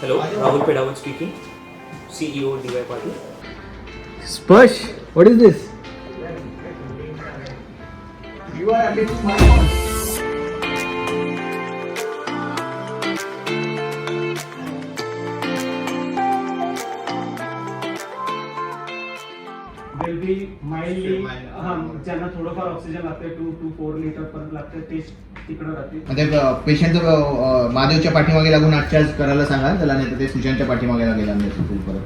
Hello, Rahul Pedawat speaking, CEO DY Patil. Sparsh, what is this? You are against my cause. Will be mildly ज्यांना थोडंफार oxygen लागते 2 to 4 litre पर्यंत लागते ते तिकडे राहते. म्हणजे पेशंटचं महादेवच्या पाठीमागे लागून आजच्याच करायला सांगा त्याला, नाही तर ते सुशांतच्या पाठीमागे लागेल परत.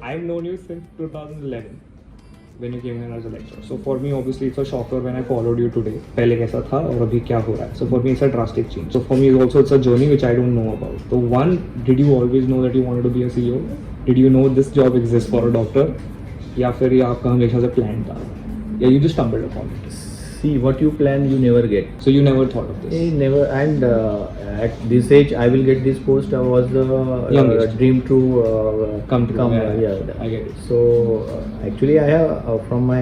I've known you since 2011 when you came in as a lecturer. So for me, obviously, it's a shocker when I followed you today. पहले कैसा था और अभी क्या हो रहा है. So for me, it's a drastic change. So for me, also it's a journey which I don't know about. So one, did you always know that you wanted to be a CEO? Did you know this job exists for a doctor? या फिर ये आपका हमेशा से plan था? या you just stumbled upon it? See, what you plan, you never get. So you never thought of this? Never. And at this age, I will get this post. Was the Youngest. dream to Come true. Yeah, I get it. So actually, I have from my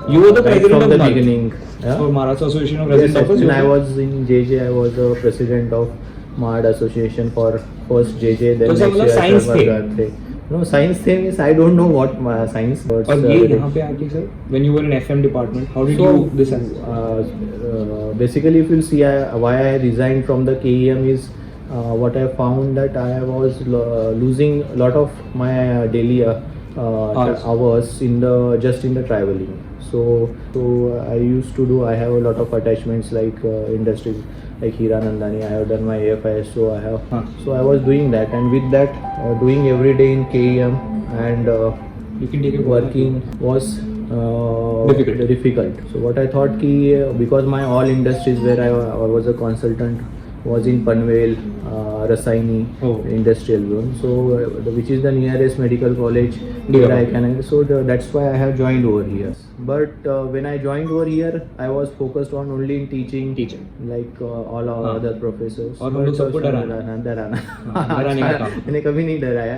You were the right president from of the NARC. beginning. For Maharashtra Association of Yes, Resident Doctors. when I was in JJ, I was the president of MARD Association for first JJ, then तो सब next मतलब year science थे? थे. No, science thing is I don't know what my science. But और ये यहाँ पे आके sir, when you were in FM department, how did you this happen? Basically, if you see why I resigned from the KEM is what I found that I was losing a lot of my daily hours in the traveling. So I used to do. I have a lot of attachments like industries like Hiranandani. I have done my AFIS, so I have. So I was doing that, and with that, doing every day in KEM and You can take it working was difficult. So what I thought ki because my all industries where I was a consultant was in Panvel, Rasaini, industrial zone. So which is the nearest medical college where I can. So that's why I have joined over here. But when I joined over here, I was focused on only in teaching. Like all our other professors. और हम लोग सबको डराना डराने का काम. मैंने कभी नहीं डराया.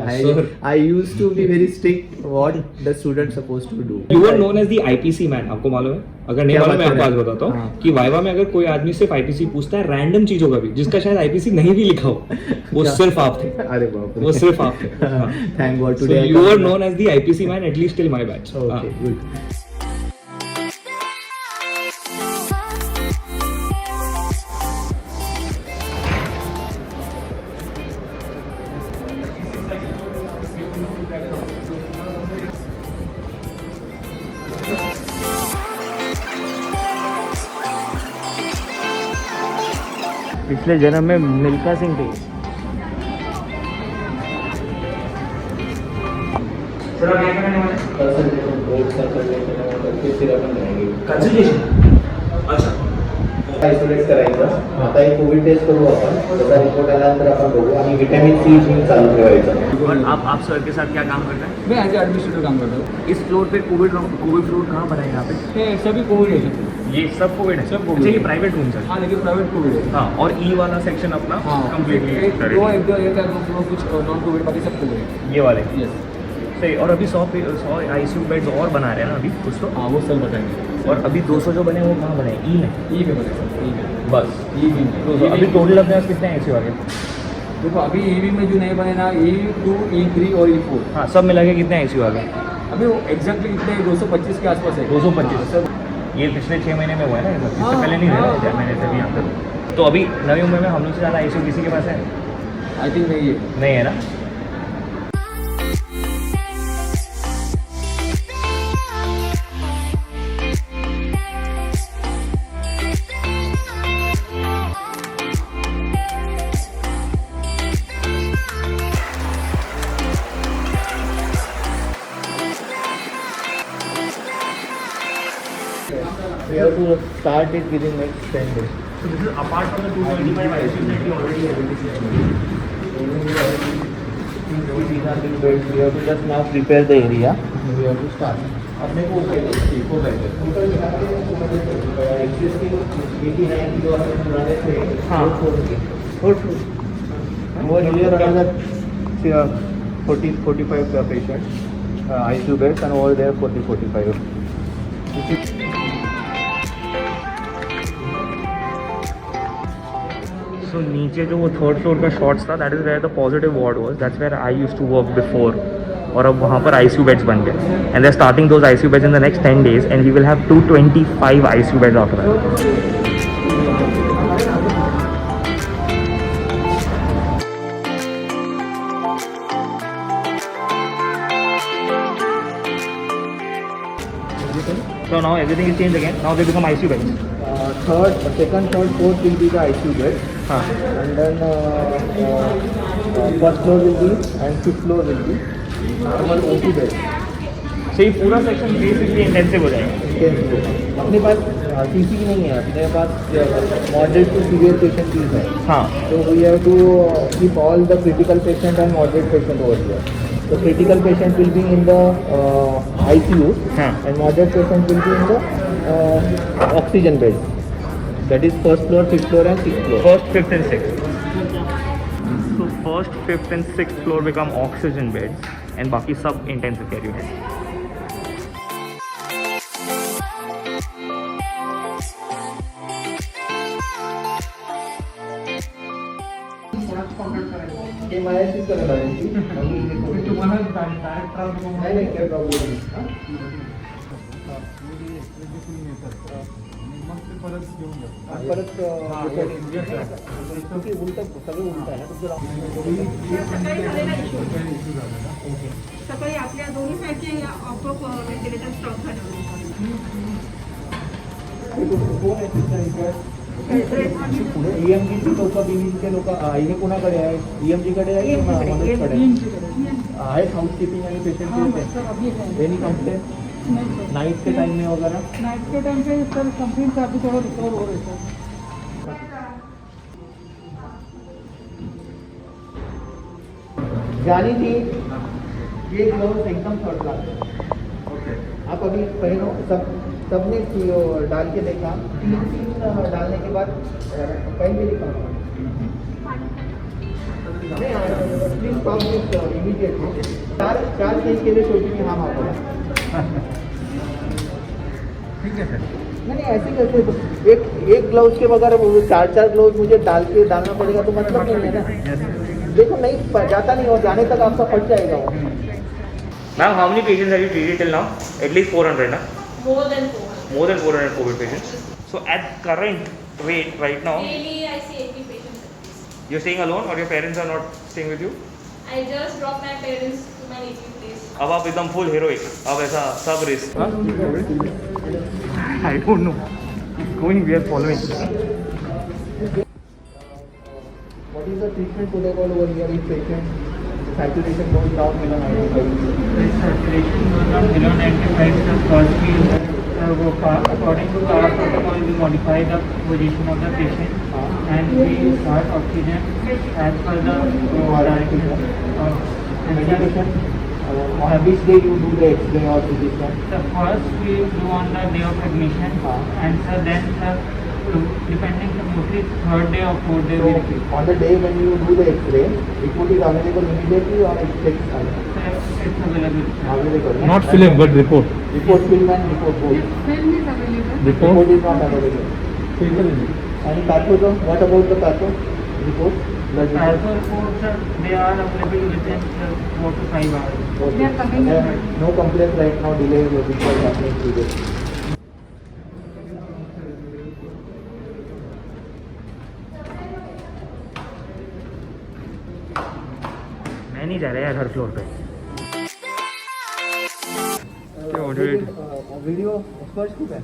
I used to be very strict what the student supposed to do. You were known as the IPC man. आपको मालूम है? अगर नहीं मालूम मैं आपको आज बताता हूँ कि वाइवा में अगर कोई आदमी सिर्फ IPC पूछता है रैंडम चीजों का भी जिसका शायद IPC नहीं भी लिखा हो, वो सिर्फ आप थे. अरे बाप रे. वो सिर्फ आप थे. Thank God So today. you were known as the IPC man at least till my batch. Okay, good. पिछले जन्म में मिल्खा सिंह थी. आयसोलेट करायचं. आता एक कोविड टेस्ट करू आपण, त्याचा रिपोर्ट आल्यानंतर आपण बघू आणि विटॅमिन सी चालू ठेवायचं. और आप सर के साथ क्या काम करते हैं? मैं एज एडमिनिस्ट्रेटर काम करता हूँ. इस फ्लोर पे कोविड फ्लोर कहाँ बना है यहाँ पे? ये सभी कोविड है. ये सब कोविड है. सब COVID अच्छा, ये है. प्राइवेट रूम है. हाँ, लेकिन प्राइवेट कोविड है. हाँ, और ई वाला सेक्शन अपना कंप्लीटली कुछ नॉन कोविड बाकी सब कोविड है. ये वाले. यस. सही. और अभी 100 ICU बेड्स और बना रहे हैं ना अभी कुछ तो. हाँ, वो सर बताएंगे. और अभी 200 जो बने वो कहाँ बने? ई में. ई में बताएंगे. ई में बस ई में 200. अभी टोटल अपने पास कितने ICU आ गए? देखो अभी ईवी में जो नए बने ना E2, E3 और E4. हाँ, सब मिला के कितने ICU आ गए? अभी वो एग्जैक्टली कितने 225 के आसपास है. 225. सर ये पिछले 6 महीने में हुआ है ना ये सब? इससे हाँ, पहले नहीं हाँ. रहा 6 महीने से भी यहाँ पे. तो अभी नवी मुंबई में हम लोग से ज़्यादा ICU किसी के पास है? आई थिंक नहीं है. नहीं है ना. We have to start it within next 10 days. So this is apart from the 225 ICU that you already have in this area. These are the beds. We have to just now prepare the area. We have to start. अपने को existing 89 kilo पुराने थे. हाँ. Over here another 40-45 patients, ICU beds, and over there 40-45. So So नीचे जो वो third floor का shots था, that is where the positive ward was, that's where I used to work before. और अब वहाँ पर ICU बेड्स बन गए, and they are starting those ICU beds in the next 10 days, and we will have 225 ICU beds after that. So now everything is changed again. Now they become ICU beds. Second, third, fourth will be the ICU bed, हाँ. and then first floor will be and fifth floor will be normal OT bed. So ये पूरा section basically intensive हो जाएगा. अपने पास CC नहीं है, अपने पास moderate to severe patient is है. हाँ. So we have to keep all the critical patient and moderate patient over here. The critical patient will be in the ICU, हाँ. and moderate patient will be in the oxygen bed. That is first floor, fifth floor, and sixth floor. First, fifth, and sixth. So first, fifth, and sixth floor become oxygen beds, and बाकी सब intensive care units. हे माझ्याशीच करायला लागेल. तुम्हाला direct transfer नाही नाही काय problem नाही. परत उलट सगळं उलट आहे ना तुमचं. सकाळी आपल्या दोन्ही साईडचे ऑफ व्हेंटिलेटर स्टॉप झाले. पुढे EMGची लोक BVGचे लोक हे कोणाकडे आहे? EMG कडे आहे की मनोजकडे आहे? हाउसकीपिंग आणि पेशंट एनी कंप्लेंट नाइट के टाइम में वगैरह? नाइट के टाइम पे सर कंप्लेन काफ़ी थोड़ा रिकवर हो रही है. जानी थी ये ग्लोव्स एकदम थर्ड क्लास है. आप अभी पहनो सबने डाल के देखा. तीन डालने के बाद कहीं भी नहीं कम प्लीज कॉल इमीडिएटली. चार चेंज केले शेवटी मी हा मागवला. ठीक है सर. नहीं ऐसे कैसे एक ग्लव्स के बगैर चार ग्लव्स मुझे डालना पड़ेगा तो मतलब नहीं है ना. देखो नहीं जाता नहीं और जाने तक आपका फट जाएगा वो. Ma'am, how many patients have you treated till now? At least 400, na? More than 400. More than 400 COVID patients. So at current rate right now, Daily I see 80 patients at least. you're staying alone or your parents are not staying with you? I just dropped my parents to my native place. अब आप एकदम full heroic, अब ऐसा सब risk. I don't know. It's going, we are following. What is the treatment protocol over here if patient saturation goes down below 95? saturation goes down below 95, so first we according to our protocol we modify the position of the patient and we start oxygen as per the direction of Medication? On which day you do the X-ray or CT scan? the first we do on the day of admission and so then depending on mostly third day or fourth day we repeat. On the day when you do the X-ray, report is available immediately or it takes time? It's available. Available. Not film, but report. Report film and report both. Film is available. Report is not available. And patho, what about the patho report? Blood report? Also reports they are available within 4 to 5 hours. They are coming. No complaints right now, delay which was happening today. मैं नहीं जा रहा यार हर floor पे. Video first पे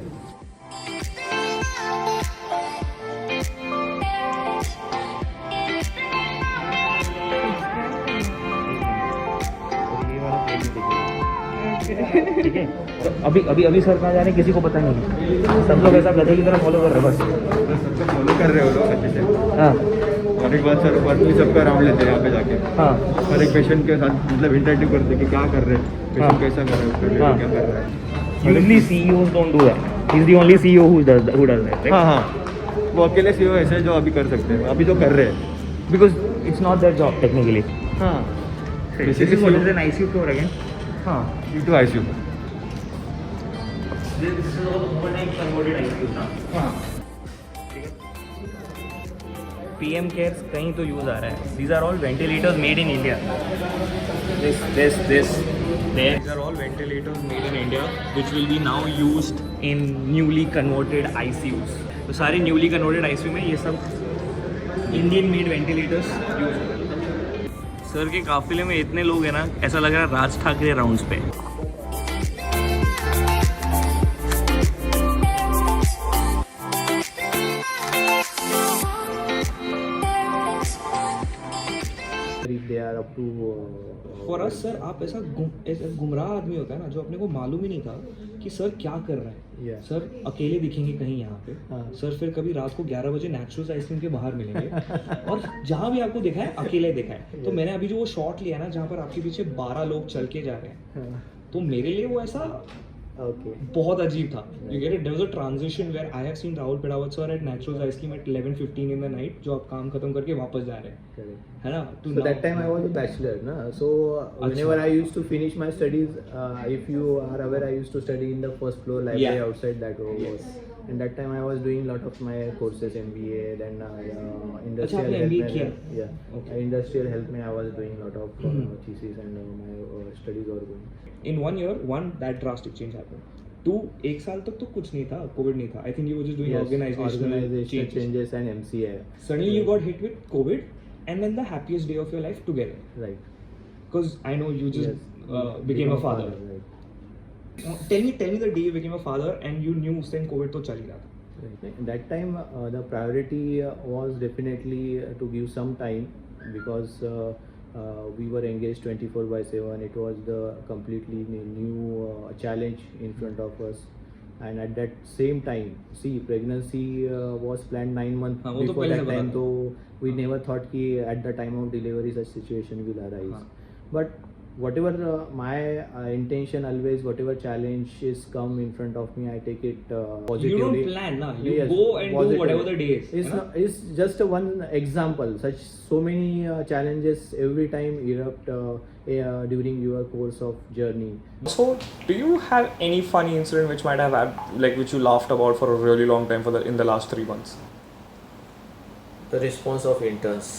ठीक है. अभी सर कहाँ जा रहे हैं किसी को पता नहीं. सब लोग ऐसा गधे की तरह फॉलो कर रहे हैं बस. सबको फॉलो कर रहे हो लोग अच्छे से. हाँ और एक बात सर वर्क भी सबका राउंड लेते हैं यहाँ पे जाके. हाँ हर एक पेशेंट के साथ मतलब इंटरेक्टिव करते हैं कि क्या कर रहे हैं, पेशेंट कैसा कर रहा है, उसका हाँ. क्या कर रहा है. Usually CEOs don't do that. He's the only CEO who does that, right? हाँ हाँ, वो अकेले CEO ऐसे हैं जो अभी कर सकते हैं, अभी जो कर रहे हैं. Because it's not their job technically. हाँ This is what is an ICU floor again. हाँ, into ICU. This is all overnight converted ICU now. हाँ. PM cares कहीं तो यूज़ आ रहा है. These are all ventilators made in India. This. These are all ventilators made in India, which will be now used in newly converted ICUs. तो सारे newly converted ICU में ये सब Indian made ventilators यूज होते हैं. Sir के काफिले में इतने लोग हैं ना, ऐसा लग रहा है राज ठाकरे राउंड्स पे. They are up to for us sir, आप ऐसा गुमराह आदमी होता है ना, जो अपने को मालूम ही नहीं था कि सर क्या कर रहा है. Yeah. सर अकेले दिखेंगे कहीं यहाँ पे. हाँ. सर फिर कभी रात को 11 बजे नेचुरल्स आइसक्रीम के बाहर मिलेंगे और जहाँ भी आपको देखा है अकेले देखा है. तो मैंने अभी जो वो शॉट लिया ना, जहाँ पर आपके पीछे 12 लोग चल के जा रहे हैं, तो मेरे लिए वो ऐसा बहुत अजीब था. You get it. There was a transition where I have seen Rahul Pidawat sir at Naturals ice cream at 11:15 in the night, जो आप काम खत्म करके वापस जा रहे हैं, है ना. So that time I was a bachelor, na? So whenever I used to finish my studies, if you are aware, I used to study in the first floor library Yeah. outside that was. And that time I was doing lot of my courses, MBA, then industrial आपने health. MBA किया? Yeah. Okay. Industrial health में I was doing lot of thesis and my studies were going. In 1 year, that drastic change happened. 2 एक साल तक तो कुछ नहीं था, COVID नहीं था. I think you were just doing organizational changes and MCA. Suddenly you got hit with COVID, and then the happiest day of your life together. Right. Because I know you just became a father. Right. Tell me the day you became a father and you knew उस time COVID तो चल ही रहा था. Right. That time the priority was definitely to give some time because we were engaged 24/7. It was the completely new challenge in front of us, and at that same time, see, pregnancy was planned 9 months हाँ, वो तो before पहले that से time. पता So we never thought कि at the time of delivery such situation will arise. हाँ. But whatever my intention always, whatever challenges come in front of me, I take it positively. You don't plan, na. You Yes, go and do positively. whatever the day is. It's, है ना? not, it's just a one example. So many challenges every time erupt during your course of journey. So, do you have any funny incident which might have had, like, which you laughed about for a really long time in the last 3 months? The response of interns.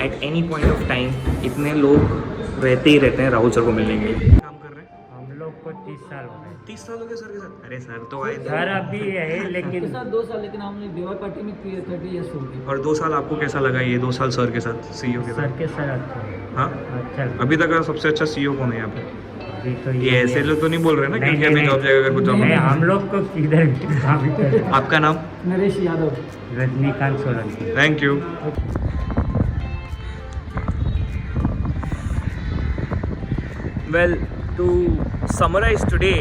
At any point of time, इतने लोग रहते ही रहते हैं Rahul sir को मिलने के लिए. काम कर रहे हैं? हम लोग को 30 साल हो गए. 30 साल हो गए सर के साथ. अरे सर तो आए सर अभी है लेकिन 2 साल, लेकिन हमने विवाह पार्टी में 30 ईयर्स हो गए. और 2 साल आपको कैसा लगा ये 2 साल सर के साथ, सीईओ के सर साथ? के सर अच्छा है. हाँ, अच्छा अभी तक का सबसे अच्छा सीईओ कौन है यहाँ पे? अभी तो ये ऐसे लोग तो नहीं बोल रहे ना नहीं, क्योंकि अभी नहीं, जॉब जाएगा अगर कुछ जॉब नहीं, नहीं. हम लोग को किधर भी काम कर आपका नाम? Naresh Yadav. Rajinikanth Solanki. Thank you. Well, to summarise today,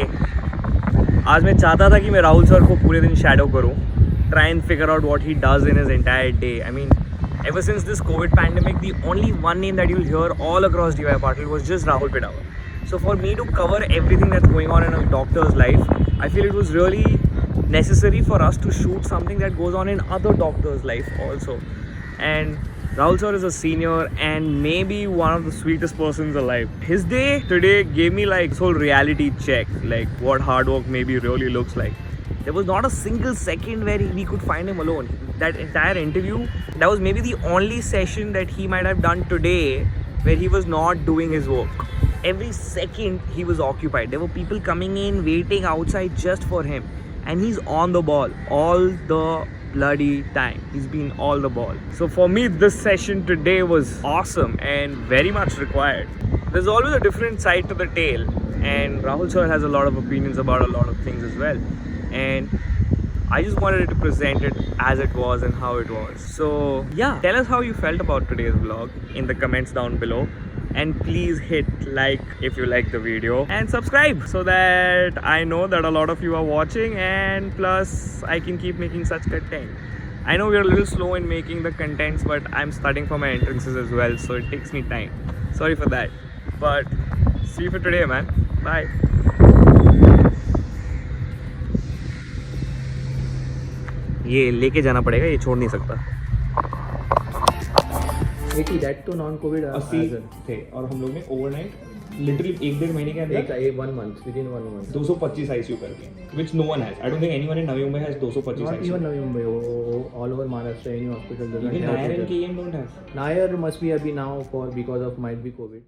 आज मैं चाहता था कि मैं राहुल सर को पूरे दिन शैडो करूं, try and figure out what he does in his entire day. I mean, ever since this COVID pandemic, the only one name that you'll hear all across DY Patil was just Rahul Pidawar. So for me to cover everything that's going on in a doctor's life, I feel it was really necessary for us to shoot something that goes on in other doctors' life also. And Rahul sir is a senior and maybe one of the sweetest persons alive. His day today gave me like this whole reality check, like what hard work maybe really looks like. There was not a single second where we could find him alone. That entire interview, that was maybe the only session that he might have done today where he was not doing his work. Every second he was occupied. There were people coming in, waiting outside just for him. And he's on the ball all the bloody time. He's been all the ball. So for me, this session today was awesome and very much required. There's always a different side to the tale. And Rahul sir has a lot of opinions about a lot of things as well. And I just wanted to present it as it was and how it was. So yeah, tell us how you felt about today's vlog in the comments down below. And please hit like if you like the video and subscribe so that I know that a lot of you are watching, and plus I can keep making such content. I know we're a little slow in making the contents, but I'm studying for my entrances as well, so it takes me time. Sorry for that. But see you for today, man. Bye. ये लेके जाना पड़ेगा, ये छोड़ नहीं सकता. 80 that to non-COVID 80 थे और हम लोग ने ओवरनाइट लिटरली 1-1.5 महीने के अंदर 1 month, within 1 month. 225 ICU कर दिए, which no one has. I don't think anyone in Navi Mumbai has 225 Not ICU. even Navi Mumbai, all over Maharashtra, any hospital doesn't Even have Nair and it. KM don't have. Nair must be abhi now because of might be COVID.